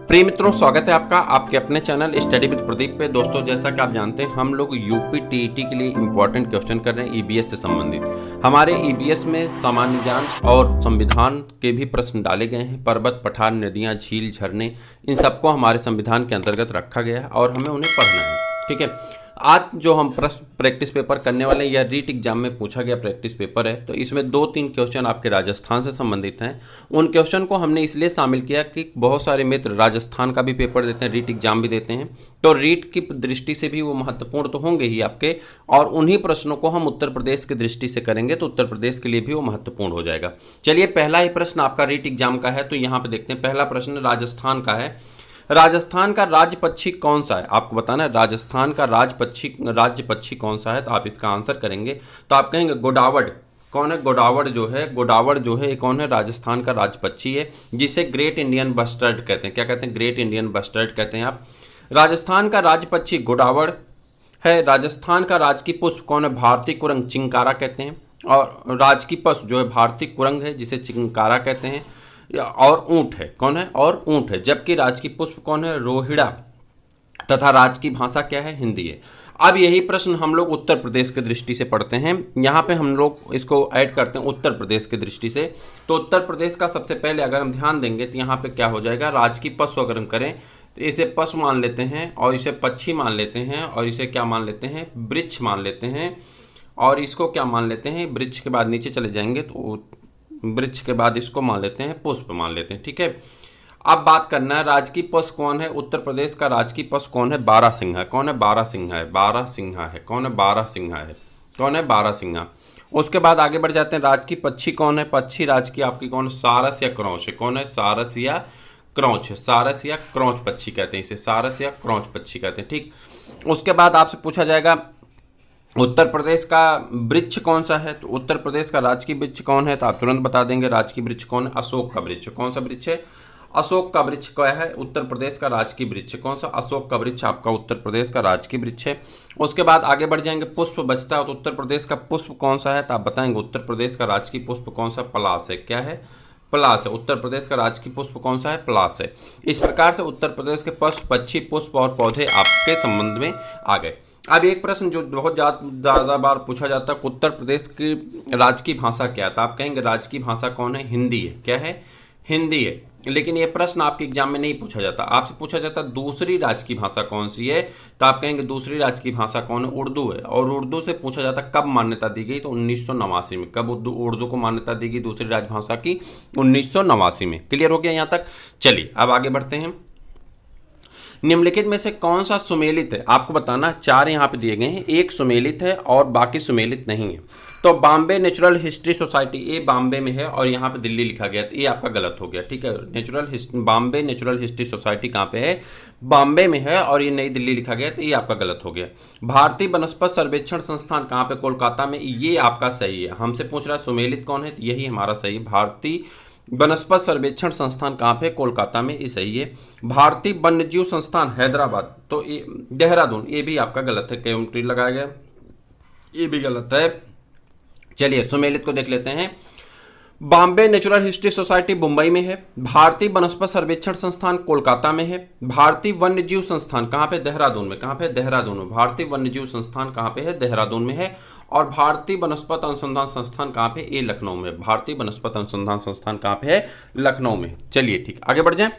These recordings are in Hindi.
प्रिय मित्रों, स्वागत है आपका आपके अपने चैनल स्टडी विद प्रदीप पे। दोस्तों, जैसा कि आप जानते हैं, हम लोग यूपी टीईटी के लिए इंपॉर्टेंट क्वेश्चन कर रहे हैं ईबीएस से संबंधित। हमारे ईबीएस में सामान्य ज्ञान और संविधान के भी प्रश्न डाले गए हैं। पर्वत, पठार, नदियाँ, झील, झरने, इन सबको हमारे संविधान के अंतर्गत रखा गया है और हमें उन्हें पढ़ना है। ठीक है, आज जो हम प्रश्न प्रैक्टिस पेपर करने वाले हैं, यह रीट एग्जाम में पूछा गया प्रैक्टिस पेपर है। तो इसमें 2-3 क्वेश्चन आपके राजस्थान से संबंधित हैं। उन क्वेश्चन को हमने इसलिए शामिल किया कि बहुत सारे मित्र राजस्थान का भी पेपर देते हैं, रीट एग्जाम भी देते हैं, तो रीट की दृष्टि से भी वो महत्वपूर्ण तो होंगे ही आपके, और उन्हीं प्रश्नों को हम उत्तर प्रदेश की दृष्टि से करेंगे तो उत्तर प्रदेश के लिए भी वो महत्वपूर्ण हो जाएगा। चलिए, पहला ही प्रश्न आपका रीट एग्जाम का है, तो यहाँ पे देखते हैं। पहला प्रश्न राजस्थान का है। राजस्थान का राज्य पक्षी कौन सा है? आपको बताना है राजस्थान का राज्य पक्षी कौन सा है। तो आप इसका आंसर करेंगे तो आप कहेंगे गोडावड़। कौन है? गोडावड़ जो है ये कौन है? राजस्थान का राज्य पक्षी है, जिसे ग्रेट इंडियन बस्टर्ड कहते हैं। क्या कहते हैं? ग्रेट इंडियन बस्टर्ड कहते हैं आप। राजस्थान का राज्य पक्षी गोडावड़ है। राजस्थान का राजकीय पुष्प कौन है? भारतीय कुरंग, चिंकारा कहते हैं। और राजकीय पशु जो है भारतीय कुरंग है, जिसे चिंकारा कहते हैं। और ऊंट है। कौन है? और ऊंट है। जबकि राजकीय पुष्प कौन है? रोहिड़ा। तथा राजकीय भाषा क्या है? हिंदी है। अब यही प्रश्न हम लोग उत्तर प्रदेश की दृष्टि से पढ़ते हैं। यहाँ पे हम लोग इसको ऐड करते हैं उत्तर प्रदेश की दृष्टि से। तो उत्तर प्रदेश का सबसे पहले अगर हम ध्यान देंगे तो यहाँ पे क्या हो जाएगा? राजकीय पशु अगर हम करें तो इसे पशु मान लेते हैं, और इसे पक्षी मान लेते हैं, और इसे क्या मान लेते हैं? वृक्ष मान लेते हैं। और इसको क्या मान लेते हैं? वृक्ष के बाद नीचे चले जाएंगे तो वृक्ष के बाद इसको मान लेते हैं पुष्प मान लेते हैं। ठीक है, अब बात करना है राजकीय पशु कौन है? उत्तर प्रदेश का राजकीय पशु कौन है? बारहसिंहा। कौन है? बारहसिंहा है। बारहसिंहा है। कौन है? बारहसिंहा है। कौन है? बारहसिंहा। उसके बाद आगे बढ़ जाते हैं। राजकीय पक्षी कौन है? पक्षी राजकीय आपकी कौन है? सारस या क्रौच है। कौन है? सारस या क्रौच है। सारस या क्रौच पक्षी कहते हैं इसे। सारस या क्रौच पक्षी कहते हैं। ठीक, उसके बाद आपसे पूछा जाएगा उत्तर प्रदेश का वृक्ष कौन सा है? तो उत्तर प्रदेश का राजकीय वृक्ष कौन है? तो आप तुरंत बता देंगे राजकीय वृक्ष कौन है? अशोक का वृक्ष। कौन सा वृक्ष है? अशोक का वृक्ष क्या है? उत्तर प्रदेश का राजकीय वृक्ष। कौन सा? अशोक का वृक्ष आपका उत्तर प्रदेश का राजकीय वृक्ष है। उसके बाद आगे बढ़ जाएंगे। पुष्प बचता है तो उत्तर प्रदेश का पुष्प कौन सा है? तो आप बताएंगे उत्तर प्रदेश का राजकीय पुष्प कौन सा? पलाश है। क्या है? पलाश है। उत्तर प्रदेश का राजकीय पुष्प कौन सा है? पलाश है। इस प्रकार से उत्तर प्रदेश के पशु, पक्षी, पुष्प और पौधे आपके संबंध में आ गए। अब एक प्रश्न जो बहुत ज़्यादा बार पूछा जाता है, उत्तर प्रदेश की राजकीय भाषा क्या है? तो आप कहेंगे राजकीय भाषा कौन है? हिंदी है। क्या है? हिंदी है। लेकिन ये प्रश्न आपके एग्जाम में नहीं पूछा जाता। आपसे पूछा जाता दूसरी राजकीय भाषा कौन सी है? तो आप कहेंगे दूसरी राजकीय भाषा कौन है? उर्दू है। और उर्दू से पूछा जाता कब मान्यता दी गई? तो 1989 में। कब उर्दू को मान्यता दी गई दूसरी राजभाषा की? 1989 में। क्लियर हो गया यहाँ तक? चलिए, अब आगे बढ़ते हैं। निम्नलिखित में से कौन सा सुमेलित है? आपको बताना। 4 यहाँ पे दिए गए हैं, एक सुमेलित है और बाकी सुमेलित नहीं है। तो बॉम्बे नेचुरल हिस्ट्री सोसाइटी, ये बॉम्बे में है और यहाँ पे दिल्ली लिखा गया, तो ये आपका गलत हो गया। ठीक है, बॉम्बे नेचुरल हिस्ट्री सोसाइटी कहाँ पे है? बॉम्बे में है, और ये नई दिल्ली लिखा गया, तो ये आपका गलत हो गया। भारतीय वनस्पति सर्वेक्षण संस्थान कहाँ पे? कोलकाता में। ये आपका सही है। हमसे पूछ रहा है सुमेलित कौन है, तो यही हमारा सही है। भारतीय वनस्पति सर्वेक्षण संस्थान कहाँ पे? कोलकाता में, ये सही है। भारतीय वन्यजीव संस्थान हैदराबाद, तो ये देहरादून, ये भी आपका गलत है। केमिस्ट्री लगाया गया, ये भी गलत है। चलिए, सुमेलित को देख लेते हैं। Bombay natural history society Mumbai में है। भारतीय वनस्पति सर्वेक्षण संस्थान कोलकाता में है। भारतीय वन्यजीव संस्थान कहाँ पे? देहरादून में। कहाँ पे? देहरादून में। भारतीय वन्यजीव संस्थान कहाँ पे है? देहरादून में है। और भारतीय वनस्पति अनुसंधान संस्थान कहाँ पे? ये लखनऊ में। भारतीय वनस्पति अनुसंधान संस्थान कहाँ पे है? लखनऊ में। चलिए, ठीक, आगे बढ़ जाए।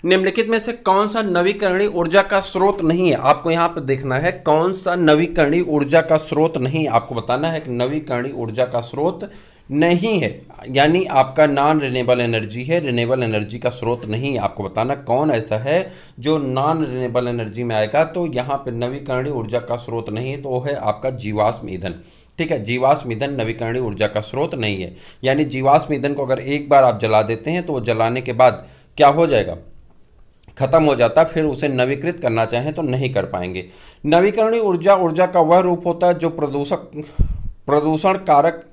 निम्नलिखित में से कौन सा नवीकरणीय ऊर्जा का स्रोत नहीं है? आपको यहाँ पे देखना है कौन सा नवीकरणीय ऊर्जा का स्रोत नहीं है। आपको बताना है कि नवीकरणीय ऊर्जा का स्रोत नहीं है, यानी आपका नॉन रिन्यूएबल एनर्जी है, रिन्यूएबल एनर्जी का स्रोत नहीं है। आपको बताना कौन ऐसा है जो नॉन रिन्यूएबल एनर्जी में आएगा। तो यहाँ पे नवीकरणीय ऊर्जा का स्रोत नहीं है, तो वो है आपका जीवाश्म ईंधन। ठीक है, जीवाश्म ईंधन नवीकरणीय ऊर्जा का स्रोत नहीं है। यानी जीवाश्म ईंधन को अगर एक बार आप जला देते हैं तो वो जलाने के बाद क्या हो जाएगा? खत्म हो जाता। फिर उसे नवीकृत करना चाहें तो नहीं कर पाएंगे। नवीकरणीय ऊर्जा का वह रूप होता है जो प्रदूषण कारक,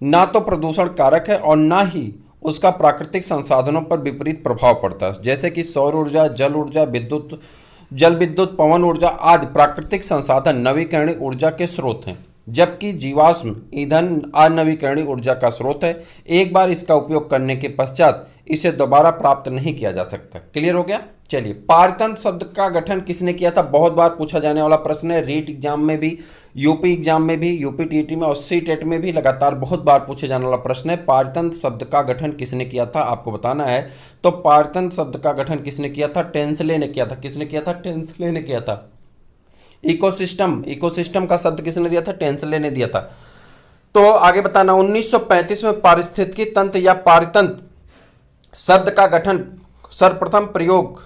ना तो प्रदूषण कारक है और ना ही उसका प्राकृतिक संसाधनों पर विपरीत प्रभाव पड़ता है। जैसे कि सौर ऊर्जा, जल ऊर्जा, जल विद्युत, पवन ऊर्जा आदि प्राकृतिक संसाधन नवीकरणीय ऊर्जा के स्रोत हैं। जबकि जीवाश्म ईंधन अनवीकरणीय ऊर्जा का स्रोत है। एक बार इसका उपयोग करने के पश्चात इसे दोबारा प्राप्त नहीं किया जा सकता। क्लियर हो गया। चलिए, पारतंत्र शब्द का गठन किसने किया था, बहुत बार पूछा जाने वाला प्रश्न है। रीट एग्जाम में भी, यूपी एग्जाम में भी, यूपी टीईटी में और सी टेट में भी लगातार बहुत बार पूछे जाने वाला प्रश्न है। पारतंत्र शब्द का गठन किसने किया था, आपको बताना है। तो पारतंत्र शब्द का गठन किसने किया था, टेंसले ने किया था। किसने किया था, टेंसले ने किया था। इकोसिस्टम का शब्द किसने दिया था, टेंसले ने दिया था। तो आगे बताना, 1935 में पारिस्थितिकी तंत्र या पारतंत्र शब्द का गठन सर्वप्रथम प्रयोग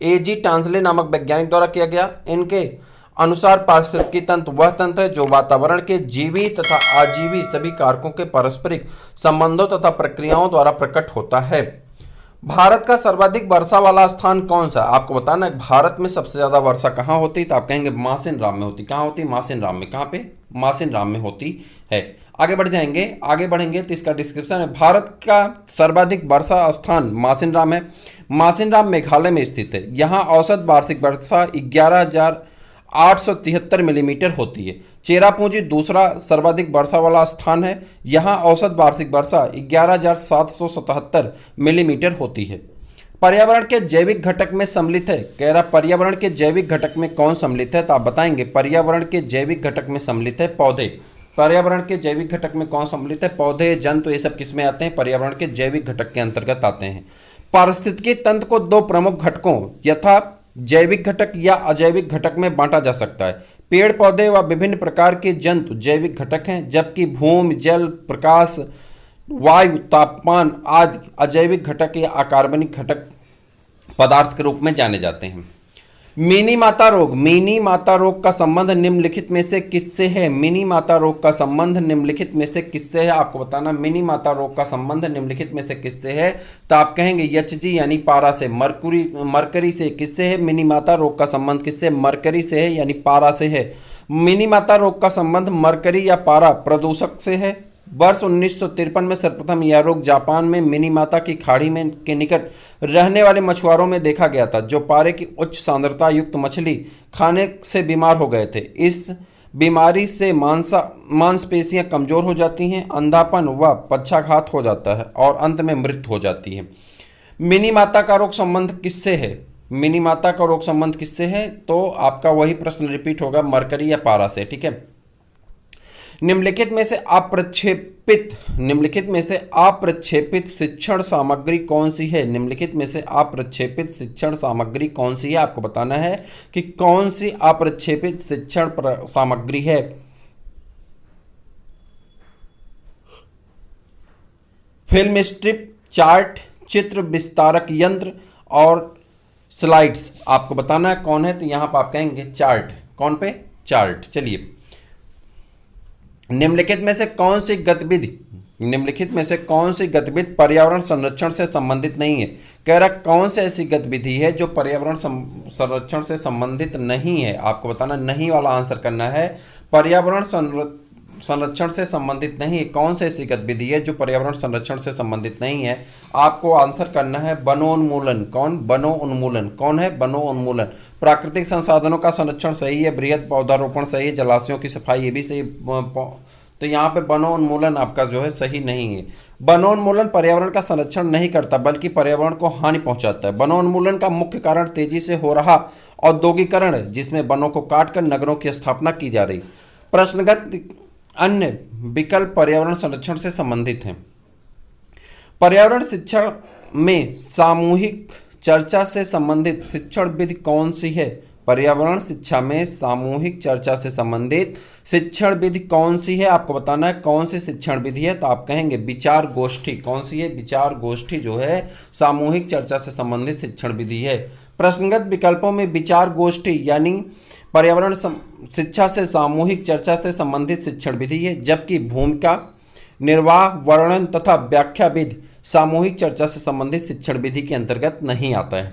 एजी टांसले नामक वैज्ञानिक द्वारा किया गया। इनके अनुसार पारिस्थितिकी तंत्र वह तंत्र है जो वातावरण के जीवी तथा अजीवी सभी कारकों के पारस्परिक संबंधों तथा प्रक्रियाओं द्वारा प्रकट होता है। भारत का सर्वाधिक वर्षा वाला स्थान कौन सा, आपको बताना है। भारत में सबसे ज्यादा वर्षा कहाँ होती, तो आप कहेंगे मासिन राम में होती। कहाँ होती, मासिन राम में। कहाँ पे, मासिन राम में होती है। आगे बढ़ेंगे तो इसका डिस्क्रिप्शन है। भारत का सर्वाधिक वर्षा स्थान मासिन राम है। मासिन राम मेघालय में स्थित है। यहाँ औसत वार्षिक वर्षा 11,873 मिलीमीटर होती है। चेरापूंजी दूसरा सर्वाधिक वर्षा वाला स्थान है। यहाँ औसत वार्षिक वर्षा 11,777 मिलीमीटर होती है। पर्यावरण के जैविक घटक में सम्मिलित है, कह रहा पर्यावरण के जैविक घटक में कौन सम्मिलित है, तो आप बताएंगे पर्यावरण के जैविक घटक में सम्मिलित है पौधे। पर्यावरण के जैविक घटक में कौन सम्मिलित है, पौधे, जंतु, ये सब किसमें आते हैं, पर्यावरण के जैविक घटक के अंतर्गत आते हैं। पारिस्थितिकी तंत्र को दो प्रमुख घटकों यथा जैविक घटक या अजैविक घटक में बांटा जा सकता है। पेड़ पौधे व विभिन्न प्रकार के जंतु जैविक घटक हैं, जबकि भूमि, जल, प्रकाश, वायु, तापमान आदि अजैविक घटक या अकार्बनिक घटक पदार्थ के रूप में जाने जाते हैं। मिनी माता रोग का संबंध निम्नलिखित में से किससे है, मिनी माता रोग का संबंध निम्नलिखित में से किससे है, आपको बताना। मिनी माता रोग का संबंध निम्नलिखित में से किससे है, तो आप कहेंगे एचजी यानी पारा से। मरकरी से किससे है, मिनी माता रोग का संबंध किससे, मरकरी से है यानी पारा से है। मिनी माता रोग का संबंध मरकरी या पारा प्रदूषक से है। वर्ष 1953 में सर्वप्रथम यह रोग जापान में मिनीमाता की खाड़ी में के निकट रहने वाले मछुआरों में देखा गया था, जो पारे की उच्च सांद्रता युक्त मछली खाने से बीमार हो गए थे। इस बीमारी से मांसपेशियां कमजोर हो जाती हैं, अंधापन व पक्षाघात हो जाता है और अंत में मृत्यु हो जाती है। मिनीमाता का रोग संबंध किससे है, मिनीमाता का रोग संबंध किससे है, तो आपका वही प्रश्न रिपीट होगा, मरकरी या पारा से। ठीक है। निम्नलिखित में से अप्रक्षेपित शिक्षण सामग्री कौन सी है, निम्नलिखित में से अप्रक्षेपित शिक्षण सामग्री कौन सी है, आपको बताना है कि कौन सी अप्रक्षेपित शिक्षण सामग्री है। फिल्म स्ट्रिप, चार्ट, चित्र विस्तारक यंत्र और स्लाइड्स, आपको बताना है कौन है, तो यहां पर आप कहेंगे चार्ट। कौन पे, चार्ट। चलिए, निम्नलिखित में से कौन सी गतिविधि पर्यावरण संरक्षण से संबंधित नहीं है, कह रहा कौन सी ऐसी गतिविधि है जो पर्यावरण संरक्षण से संबंधित नहीं है, आपको बताना, नहीं वाला आंसर करना है। पर्यावरण संरक्षण से संबंधित नहीं है, कौन सी ऐसी गतिविधि है जो पर्यावरण संरक्षण से संबंधित नहीं है, आपको आंसर करना है वनोन्मूलन। कौन, वनोन्मूलन। कौन है, वनोन्मूलन। प्राकृतिक संसाधनों का संरक्षण सही है, बृहद पौधारोपण सही है, जलाशयों की सफाई ये भी सही, तो यहाँ पे वनोन्मूलन आपका जो है सही नहीं है। वनोन्मूलन पर्यावरण का संरक्षण नहीं करता बल्कि पर्यावरण को हानि पहुंचाता है। वनोन्मूलन का मुख्य कारण तेजी से हो रहा औद्योगिकरण है, जिसमें वनों को काटकर नगरों की स्थापना की जा रही। प्रश्नगत अन्य विकल्प पर्यावरण संरक्षण से संबंधित हैं। पर्यावरण शिक्षण में सामूहिक चर्चा से संबंधित शिक्षण विधि कौन सी है, पर्यावरण शिक्षा में सामूहिक चर्चा से संबंधित शिक्षण विधि कौन सी है, आपको बताना है कौन सी शिक्षण विधि है, तो आप कहेंगे विचार गोष्ठी। कौन सी है, विचार गोष्ठी जो है सामूहिक चर्चा से संबंधित शिक्षण विधि है। प्रश्नगत विकल्पों में विचार गोष्ठी यानी पर्यावरण शिक्षा से सामूहिक चर्चा से संबंधित शिक्षण विधि है, जबकि भूमिका निर्वाह, वर्णन तथा व्याख्या विधि सामूहिक चर्चा से संबंधित शिक्षण विधि के अंतर्गत नहीं आता है।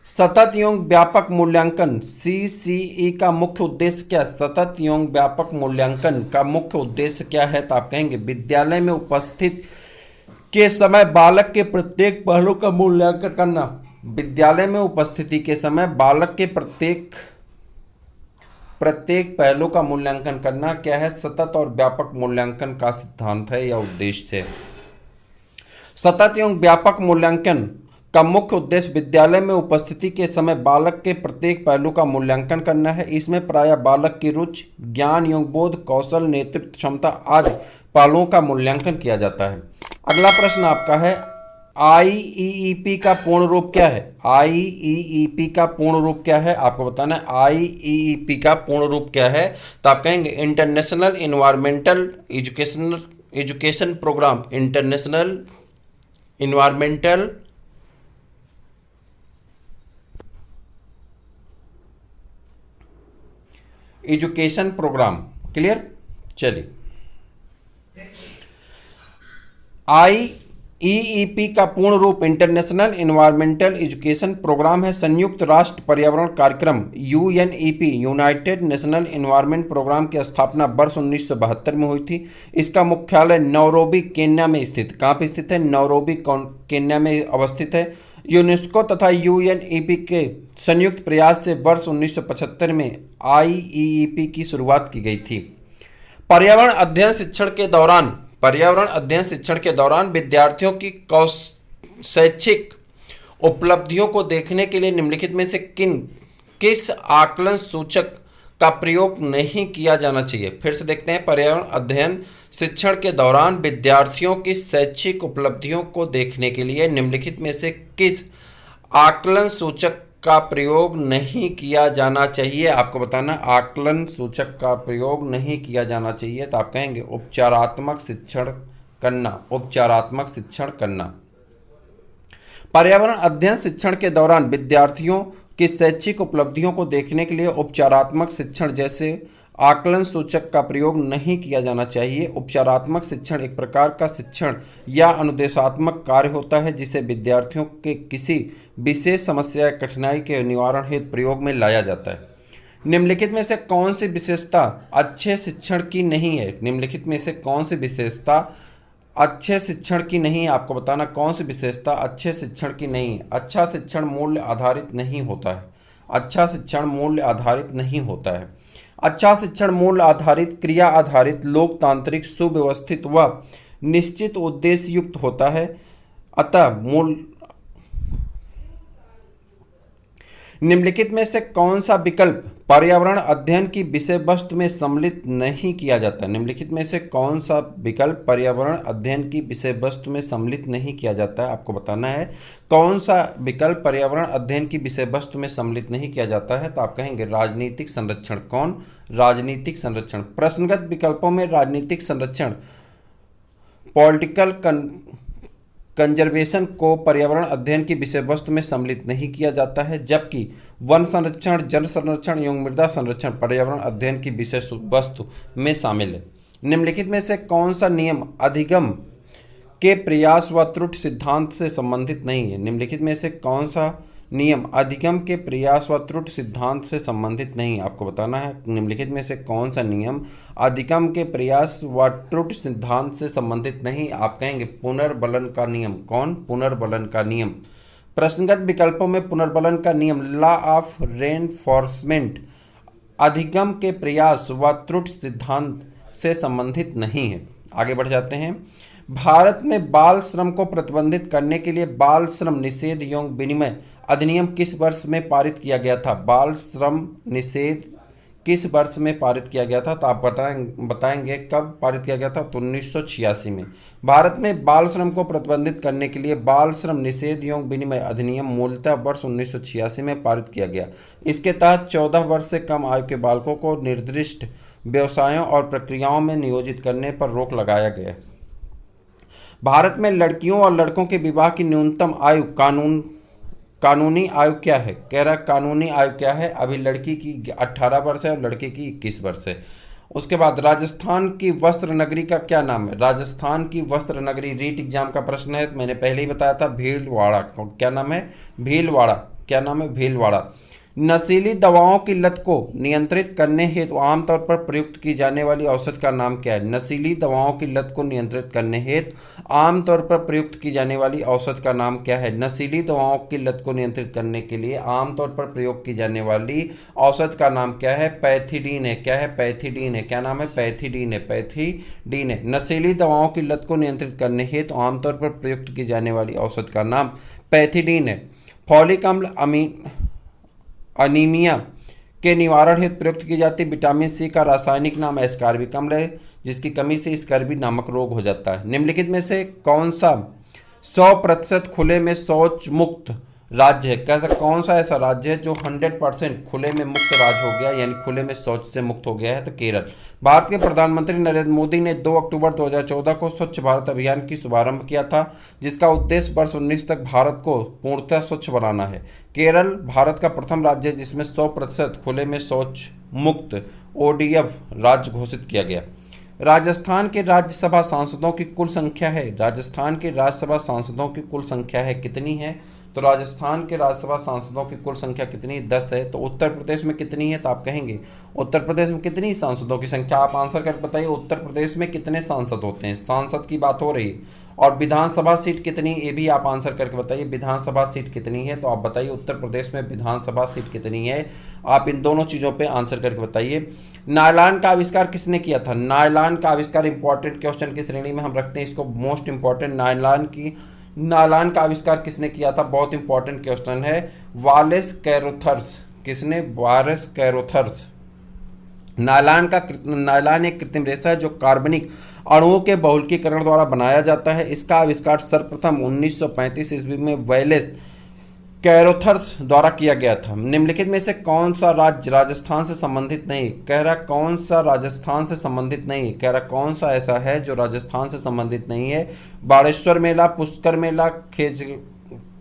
सतत एवं व्यापक मूल्यांकन CCE का मुख्य उद्देश्य क्या है, सतत एवं व्यापक मूल्यांकन का मुख्य उद्देश्य क्या है, तो आप कहेंगे विद्यालय में उपस्थित के समय बालक के प्रत्येक पहलू का मूल्यांकन करना। विद्यालय में उपस्थिति के समय बालक के प्रत्येक पहलू का मूल्यांकन करना क्या है, सतत और व्यापक मूल्यांकन का सिद्धांत है या उद्देश्य है। सतत एवं व्यापक मूल्यांकन का मुख्य उद्देश्य विद्यालय में उपस्थिति के समय बालक के प्रत्येक पहलू का मूल्यांकन करना है। इसमें प्रायः बालक की रुचि, ज्ञान एवं बोध, कौशल, नेतृत्व क्षमता आदि पहलुओं का मूल्यांकन किया जाता है। अगला प्रश्न आपका है, आईईईपी का पूर्ण रूप क्या है? आईईईपी का पूर्ण रूप क्या है आपको बताना है। आईईईपी का पूर्ण रूप क्या है? तो आप कहेंगे international environmental education programme. International environmental education programme. Clear? चलिए, आईईईपी का पूर्ण रूप इंटरनेशनल इन्वायरमेंटल एजुकेशन प्रोग्राम है। संयुक्त राष्ट्र पर्यावरण कार्यक्रम UNEP, united national environment programme की स्थापना वर्ष 1972 में हुई थी। इसका मुख्यालय नैरोबी, केन्या में स्थित। कहाँ पे स्थित है? नैरोबी, केन्या में अवस्थित है। यूनेस्को तथा यूएनईपी के संयुक्त प्रयास से वर्ष 1975 में आईईईपी की शुरुआत की गई थी। पर्यावरण अध्ययन शिक्षण के दौरान विद्यार्थियों की शैक्षिक उपलब्धियों को देखने के लिए निम्नलिखित में से किस आकलन सूचक का प्रयोग नहीं किया जाना चाहिए? फिर से देखते हैं, पर्यावरण अध्ययन शिक्षण के दौरान विद्यार्थियों की शैक्षिक उपलब्धियों को देखने के लिए निम्नलिखित में से किस आकलन सूचक का प्रयोग नहीं किया जाना चाहिए? आपको बताना, आकलन सूचक का प्रयोग नहीं किया जाना चाहिए। तो आप कहेंगे उपचारात्मक शिक्षण करना। उपचारात्मक शिक्षण करना। पर्यावरण अध्ययन शिक्षण के दौरान विद्यार्थियों की शैक्षिक उपलब्धियों को देखने के लिए उपचारात्मक शिक्षण जैसे आकलन सूचक का प्रयोग नहीं किया जाना चाहिए। उपचारात्मक शिक्षण एक प्रकार का शिक्षण या अनुदेशात्मक कार्य होता है जिसे विद्यार्थियों के किसी विशेष समस्या या कठिनाई के निवारण हेतु प्रयोग में लाया जाता है। निम्नलिखित में से कौन सी विशेषता अच्छे शिक्षण की नहीं है? निम्नलिखित में से कौन सी विशेषता अच्छे शिक्षण की नहीं है? आपको बताना कौन सी विशेषता अच्छे शिक्षण की नहीं है। अच्छा शिक्षण मूल्य आधारित नहीं होता है। अच्छा शिक्षण मूल्य आधारित नहीं होता है। अच्छा शिक्षण मूल्य आधारित, क्रिया आधारित, लोकतांत्रिक, सुव्यवस्थित व निश्चित उद्देश्य युक्त होता है। अतः निम्नलिखित में से कौन सा विकल्प पर्यावरण अध्ययन की विषय वस्तु में सम्मिलित नहीं किया जाता? निम्नलिखित में से कौन सा विकल्प पर्यावरण अध्ययन की विषय वस्तु में सम्मिलित नहीं किया जाता है? आपको बताना है कौन सा विकल्प पर्यावरण अध्ययन की विषय वस्तु में सम्मिलित नहीं किया जाता है। तो आप कहेंगे राजनीतिक संरक्षण। कौन? राजनीतिक संरक्षण। प्रश्नगत विकल्पों में राजनीतिक संरक्षण, पॉलिटिकल कंजर्वेशन को पर्यावरण अध्ययन की विषय वस्तु में सम्मिलित नहीं किया जाता है, जबकि वन संरक्षण, जल संरक्षण एवं मृदा संरक्षण पर्यावरण अध्ययन की विषय वस्तु में शामिल है। निम्नलिखित में से कौन सा नियम अधिगम के प्रयास व त्रुटि सिद्धांत से संबंधित नहीं है? निम्नलिखित में से कौन सा नियम अधिगम के प्रयास व त्रुटि सिद्धांत से संबंधित नहीं? आपको बताना है निम्नलिखित में से कौन सा नियम अधिगम के प्रयास व त्रुटि सिद्धांत से संबंधित नहीं? आप कहेंगे पुनर्बलन का नियम। कौन? पुनर्बलन का नियम। प्रश्नगत विकल्पों में पुनर्बलन का नियम, लॉ ऑफ रेनफोर्समेंट, अधिगम के प्रयास व त्रुटि सिद्धांत से संबंधित नहीं है। आगे बढ़ जाते हैं। भारत में बाल श्रम को प्रतिबंधित करने के लिए बाल श्रम निषेध एवं विनिमय अधिनियम किस वर्ष में पारित किया गया था? बाल श्रम निषेध किस वर्ष में पारित किया गया था? तो आप बताएंगे कब पारित किया गया था? तो 1986 में। भारत में बाल श्रम को प्रतिबंधित करने के लिए बाल श्रम निषेध एवं विनिमय अधिनियम मूलतः वर्ष 1986 में पारित किया गया। इसके तहत 14 वर्ष से कम आयु के बालकों को निर्दिष्ट व्यवसायों और प्रक्रियाओं में नियोजित करने पर रोक लगाया गया। भारत में लड़कियों और लड़कों के विवाह की न्यूनतम आयु कानूनी आयु क्या है? कह रहा है कानूनी आयु क्या है? अभी लड़की की 18 वर्ष है और लड़के की 21 वर्ष है। उसके बाद राजस्थान की वस्त्र नगरी का क्या नाम है? राजस्थान की वस्त्र नगरी, रीट एग्जाम का प्रश्न है, मैंने पहले ही बताया था, भीलवाड़ा। क्या नाम है? भीलवाड़ा। क्या नाम है? भीलवाड़ा। नशीली दवाओं की लत को नियंत्रित करने हेतु आमतौर पर प्रयुक्त की जाने वाली औषधि का नाम क्या है? नशीली दवाओं की लत को नियंत्रित करने हेतु आमतौर पर प्रयुक्त की जाने वाली औषधि का नाम क्या है? नशीली दवाओं की लत को नियंत्रित करने के लिए आमतौर पर प्रयोग की जाने वाली औषधि का नाम क्या है? पैथिडीन है। क्या है? पैथिडीन है। क्या नाम है? पैथिडीन है। पैथिडीन है। नशीली दवाओं की लत को नियंत्रित करने हेतु आमतौर पर प्रयुक्त की जाने वाली औषधि का नाम पैथिडीन है। फॉलिक अम्ल अनीमिया के निवारण हेतु प्रयुक्त की जाती विटामिन सी का रासायनिक नाम एस्कॉर्बिक अम्ल है, जिसकी कमी से स्कर्वी नामक रोग हो जाता है। निम्नलिखित में से कौन सा 100% खुले में शौच मुक्त राज्य है? कैसा कौन सा ऐसा राज्य है जो 100% खुले में मुक्त राज्य हो गया, यानी खुले में शौच से मुक्त हो गया है? तो केरल। भारत के प्रधानमंत्री नरेंद्र मोदी ने 2 अक्टूबर 2014 को स्वच्छ भारत अभियान की शुभारंभ किया था, जिसका उद्देश्य वर्ष 19 तक भारत को पूर्णतः स्वच्छ बनाना है। केरल भारत का प्रथम राज्य है जिसमें 100% खुले में शौच मुक्त ODF राज्य घोषित किया गया। राजस्थान के राज्यसभा सांसदों की कुल संख्या है, राजस्थान के राज्यसभा सांसदों की कुल संख्या है कितनी है? तो राजस्थान के राज्यसभा सांसदों की कुल संख्या कितनी है? 10 है। तो उत्तर प्रदेश में कितनी है? तो आप कहेंगे उत्तर प्रदेश में कितनी सांसदों की संख्या? आप आंसर करके बताइए उत्तर प्रदेश में कितने सांसद होते हैं? सांसद की बात हो रही है। और विधानसभा सीट कितनी, ये भी आप आंसर करके बताइए विधानसभा सीट कितनी है? तो आप बताइए उत्तर प्रदेश में विधानसभा सीट कितनी है? आप इन दोनों चीज़ों पे आंसर करके बताइए। नायलॉन का आविष्कार किसने किया था? नायलॉन का आविष्कार इंपॉर्टेंट क्वेश्चन की श्रेणी में हम रखते हैं इसको, मोस्ट इंपॉर्टेंट। नायलॉन का आविष्कार किसने किया था? बहुत इंपॉर्टेंट क्वेश्चन है। वालेस कैरोथर्स। किसने? वालेस कैरोथर्स। नायलॉन एक कृत्रिम रेशा है जो कार्बनिक अणुओं के बहुलकीकरण द्वारा बनाया जाता है। इसका आविष्कार सर्वप्रथम 1935 ईस्वी में वालेस कैरोथर्स द्वारा किया गया था। निम्नलिखित में से कौन सा राज्य राजस्थान से संबंधित नहीं? कह रहा कौन सा राजस्थान से संबंधित नहीं? कह रहा कौन सा ऐसा है जो राजस्थान से संबंधित नहीं है? बाड़ेश्वर मेला, पुष्कर मेला,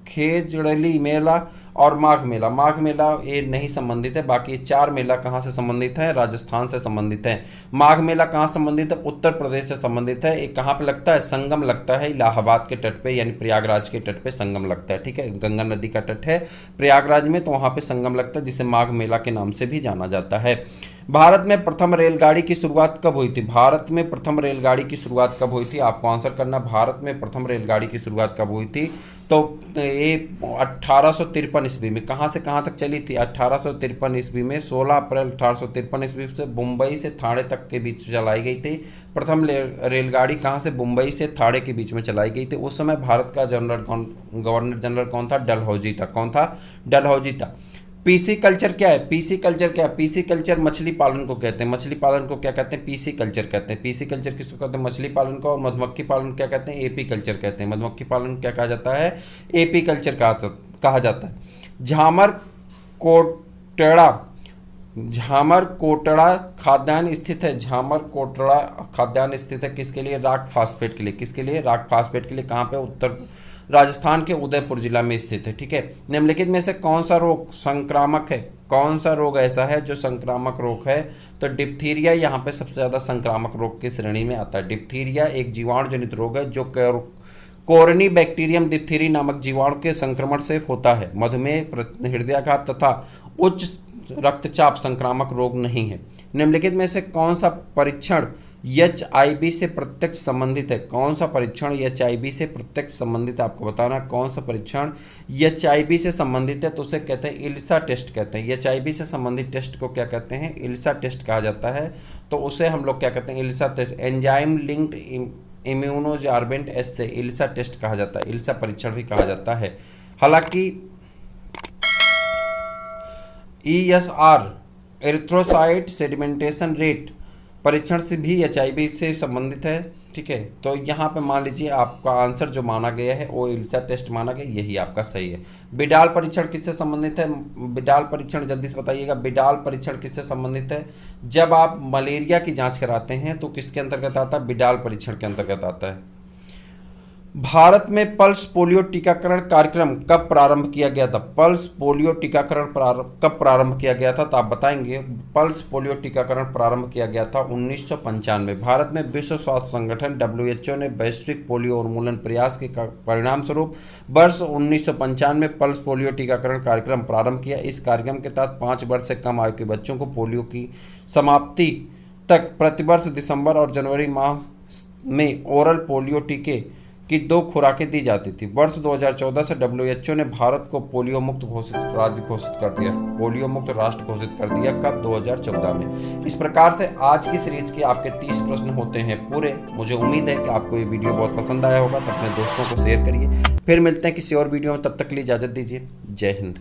खेजड़ली मेला और माघ मेला। माघ मेला ये नहीं संबंधित है, बाकी 4 मेला कहाँ से संबंधित है? राजस्थान से संबंधित है। माघ मेला कहाँ संबंधित है? उत्तर प्रदेश से संबंधित है। एक कहाँ पे लगता है? संगम लगता है इलाहाबाद के तट पे, यानी प्रयागराज के तट पे संगम लगता है। ठीक है, गंगा नदी का तट है प्रयागराज में, तो वहाँ पे संगम लगता है जिसे माघ मेला के नाम से भी जाना जाता है। भारत में प्रथम रेलगाड़ी की शुरुआत कब हुई थी? भारत में प्रथम रेलगाड़ी की शुरुआत कब हुई थी? आपको आंसर करना, भारत में प्रथम रेलगाड़ी की शुरुआत कब हुई थी? तो ये 1853 ईस्वी में। कहाँ से कहाँ तक चली थी? 1853 ईस्वी में 16 अप्रैल 1853 ईस्वी से मुंबई से थाने तक के बीच चलाई गई थी। प्रथम रेलगाड़ी कहाँ से? मुंबई से थाने के बीच में चलाई गई थी। उस समय भारत का गवर्नर जनरल कौन था? डलहौजी था। कौन था? डलहौजी था। पीसी कल्चर क्या है? पीसी कल्चर क्या है? पीसी कल्चर मछली पालन को कहते हैं। मछली पालन को क्या कहते हैं? पीसी कल्चर कहते हैं। पीसी कल्चर किसको कहते हैं? मछली पालन को। और मधुमक्खी पालन क्या कहते हैं? एपी कल्चर कहते हैं। मधुमक्खी पालन क्या कहा जाता है? एपी कल्चर कहा जाता है। झामर कोटड़ा खाद्यान्न स्थित है। झामर कोटड़ा खाद्यान्न स्थित है किसके लिए? रॉक फास्फेट के लिए। किसके लिए? रॉक फास्फेट के लिए। कहाँ पे? उत्तर राजस्थान के उदयपुर जिला में स्थित है। ठीक है। निम्नलिखित में से कौन सा रोग संक्रामक है? कौन सा रोग ऐसा है जो संक्रामक रोग है? तो डिप्थीरिया यहाँ पे सबसे ज़्यादा संक्रामक रोग की श्रेणी में आता है। डिप्थीरिया एक जीवाणु जनित रोग है जो कोरनी बैक्टीरियम डिप्थीरी नामक जीवाणु के संक्रमण से होता है। मधुमेह, हृदयाघात तथा उच्च रक्तचाप संक्रामक रोग नहीं है। निम्नलिखित में से कौन सा परीक्षण HIV से प्रत्यक्ष संबंधित है? कौन सा परीक्षण HIV से प्रत्यक्ष संबंधित है? आपको बताना कौन सा परीक्षण HIV से संबंधित है। तो उसे कहते हैं इल्सा टेस्ट कहते हैं। HIV से संबंधित टेस्ट को क्या कहते हैं? इल्सा टेस्ट कहा जाता है। तो उसे हम लोग क्या कहते हैं? इल्सा टेस्ट। एंजाइम लिंक्ड इम्यूनोजार्बेंट एस्से इल्सा टेस्ट कहा जाता है। इल्सा परीक्षण भी कहा जाता है। हालांकि ESR एरिथ्रोसाइट सेडिमेंटेशन रेट परीक्षण से भी HIV से संबंधित है। ठीक है, तो यहाँ पे मान लीजिए आपका आंसर जो माना गया है वो इल्सा टेस्ट माना गया, यही आपका सही है। बिडाल परीक्षण किससे संबंधित है? बिडाल परीक्षण जल्दी से बताइएगा। बिडाल परीक्षण किससे संबंधित है? जब आप मलेरिया की जांच कराते हैं तो किसके अंतर्गत आता है? बिडाल परीक्षण के अंतर्गत आता है। भारत में पल्स पोलियो टीकाकरण कार्यक्रम कब प्रारंभ किया गया था? पल्स पोलियो टीकाकरण कब प्रारंभ किया गया था? तो आप बताएंगे। पल्स पोलियो टीकाकरण प्रारंभ किया गया था 1995। भारत में विश्व स्वास्थ्य संगठन WHO ने वैश्विक पोलियो उन्मूलन प्रयास के परिणाम स्वरूप वर्ष 1995 में पल्स पोलियो टीकाकरण कार्यक्रम प्रारंभ किया। इस कार्यक्रम के तहत 5 वर्ष से कम आयु के बच्चों को पोलियो की समाप्ति तक प्रतिवर्ष दिसंबर और जनवरी माह में ओरल पोलियो टीके की 2 खुराकें दी जाती थी। वर्ष 2014 से WHO ने भारत को पोलियो मुक्त राज्य घोषित कर दिया, पोलियो मुक्त राष्ट्र घोषित कर दिया। कब? 2014 में। इस प्रकार से आज की सीरीज के आपके 30 प्रश्न होते हैं पूरे। मुझे उम्मीद है कि आपको ये वीडियो बहुत पसंद आया होगा, तो अपने दोस्तों को शेयर करिए। फिर मिलते हैं किसी और वीडियो में, तब तक के लिए इजाज़त दीजिए। जय हिंद।